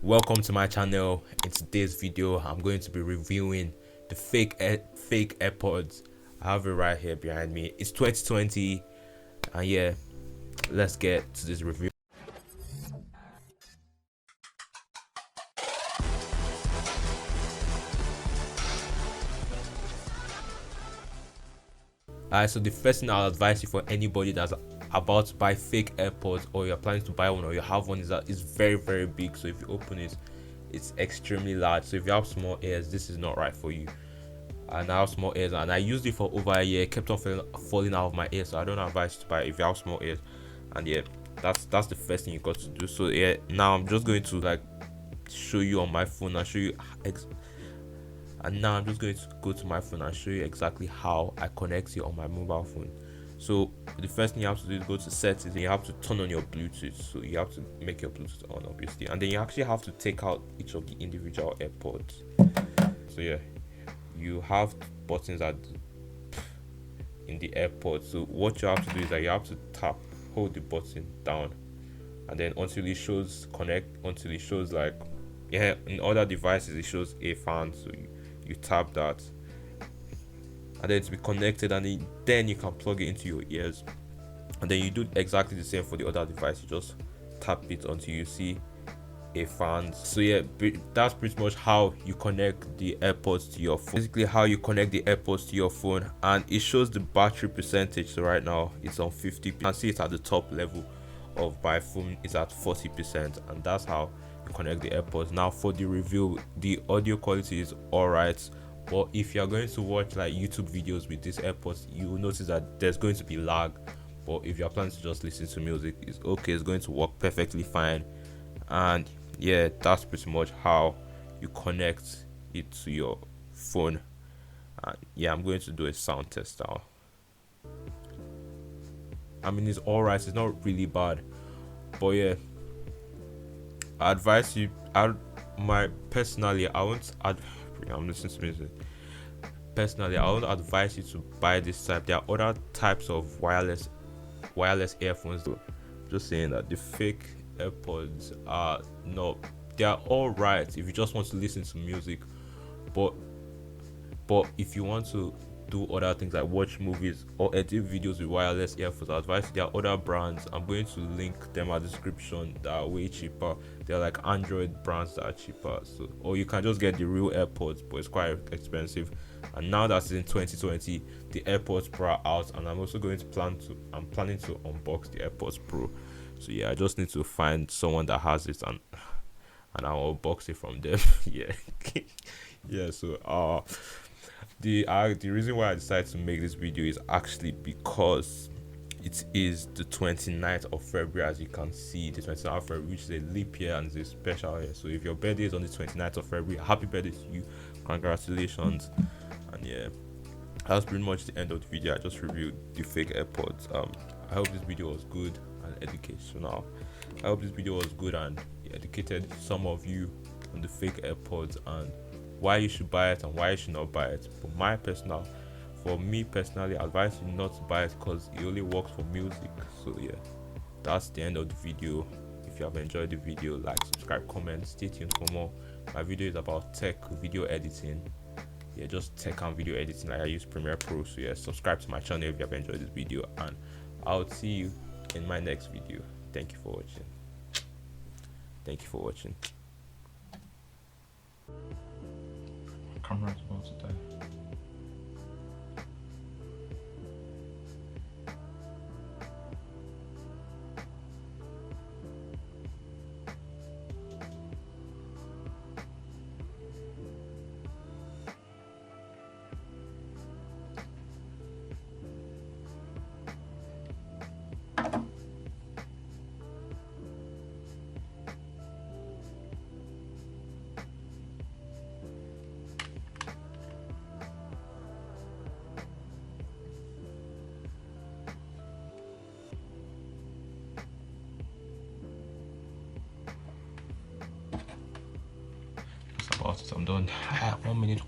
Welcome to my channel. In today's video I'm going to be reviewing the fake AirPods. I have it right here behind me. It's 2020 and yeah, let's get to this review. Alright, so the first thing I'll advise you for anybody that's about to buy fake AirPods, or you're planning to buy one, or you have one, is that it's very big. So if you open it, it's extremely large. So if you have small ears, this is not right for you. And I have small ears, and I used it for over a year. It kept on falling out of my ears, so I don't advise you to buy it if you have small ears. And yeah, that's the first thing you got to do. So yeah, now I'm just going to show you on my phone and show you and now I'm just going to go to my phone and show you exactly how I connect it on my mobile phone. So the first thing you have to do is go to settings, and you have to turn on your Bluetooth. So you have to make your Bluetooth on, obviously, and then you actually have to take out each of the individual AirPods. So yeah, you have buttons in the AirPods. So what you have to do is that you have to hold the button down, and then until it shows connect, until it shows in other devices it shows a fan. So you tap that, and then to be connected, and then you can plug it into your ears, and then you do exactly the same for the other device. You just tap it until you see a fan. So yeah, that's pretty much how you connect the AirPods to your phone. Basically how you connect the AirPods to your phone, and it shows the battery percentage. So right now it's on 50. You can see it at the top level of my phone is at 40%, and that's how you connect the AirPods. Now for the review, the audio quality is alright, but if you're going to watch YouTube videos with these AirPods, you will notice that there's going to be lag. But if you're planning to just listen to music, it's okay, it's going to work perfectly fine. And yeah, that's pretty much how you connect it to your phone. And yeah, I'm going to do a sound test now. I mean, it's alright, it's not really bad, but yeah, I advise you. I'm listening to music. Personally, I won't advise you to buy this type. There are other types of wireless earphones though. Just saying that the fake AirPods are not. They are all right if you just want to listen to music, but if you want to do other things like watch movies or edit videos with wireless earphones, I advise you. There are other brands. I'm going to link them at the description that are way cheaper. They're like Android brands that are cheaper. So, or you can just get the real AirPods, but it's quite expensive. And now that it's in 2020, the AirPods Pro are out, and I'm also going to I'm planning to unbox the AirPods Pro. So yeah, I just need to find someone that has it, and I'll unbox it from them. Yeah. Yeah, so the reason why I decided to make this video is actually because it is the 29th of February. As you can see, the 29th of February, which is a leap year and it's a special year. So if your birthday is on the 29th of February, happy birthday to you, congratulations. And yeah, that's pretty much the end of the video. I just reviewed the fake AirPods. I hope this video was good and educational. I hope this video was good and educated some of you on the fake AirPods and why you should buy it and why you should not buy it. For me personally, I advise you not to buy it because it only works for music. So yeah, that's the end of the video. If you have enjoyed the video, like, subscribe, comment, stay tuned for more. My video is about tech, video editing. Yeah, just tech and video editing. I use Premiere Pro. So yeah, subscribe to my channel if you have enjoyed this video, and I'll see you in my next video. Thank you for watching. Camera as well today. I'm done. 1 minute.